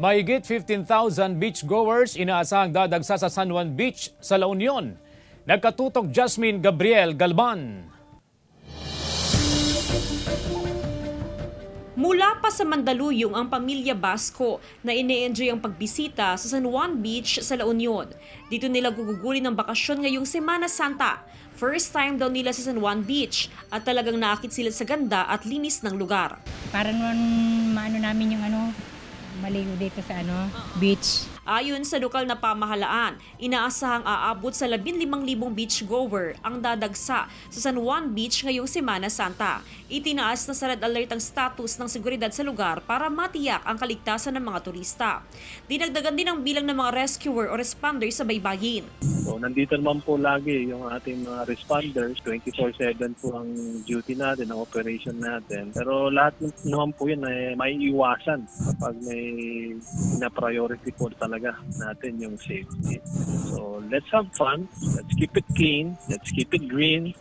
Mahigit 15,000 beachgoers inaasahang dadagsa sa San Juan Beach sa La Union. Nagkatutok Jasmine Gabriel Galban. Mula pa sa Mandaluyong ang pamilya Basco na ine-enjoy ang pagbisita sa San Juan Beach sa La Union. Dito nila gugugulin ng bakasyon ngayong Semana Santa. First time daw nila sa San Juan Beach at talagang naakit sila sa ganda at linis ng lugar. Para naman maano namin yung maligo dito sa beach. Ayon sa lokal na pamahalaan, inaasahang aabot sa 15,000 beachgoer ang dadagsa sa San Juan Beach ngayong Semana Santa. Itinaas na sa red alert ang status ng seguridad sa lugar para matiyak ang kaligtasan ng mga turista. Dinagdagan din ang bilang ng mga rescuer o responders sa baybayin. So, nandito naman po lagi yung ating mga responders. 24/7 po ang duty natin, ang operation natin. Pero lahat naman po yun ay may iwasan kapag may na-priority po talaga natin yung safety. So, let's have fun. Let's keep it clean. Let's keep it green.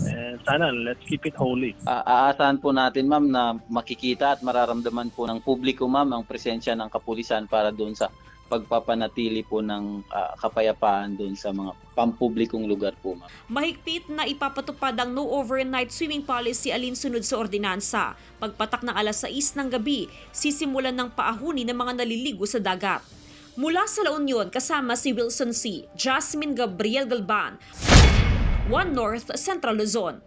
And sana, let's keep it holy. Aasahan po natin, ma'am, na makikita at mararamdaman po ng publiko, ma'am, ang presensya ng kapulisan para doon sa pagpapanatili po ng kapayapaan doon sa mga pampublikong lugar po, ma'am. Mahigpit na ipapatupad ang no overnight swimming policy alinsunod sa ordinansa. Pagpatak ng alas 6 ng gabi, sisimulan ng paahuni ng mga naliligo sa dagat. Mula sa La Union, kasama si Wilson C., Jasmine Gabriel Galban, One North, Central Luzon.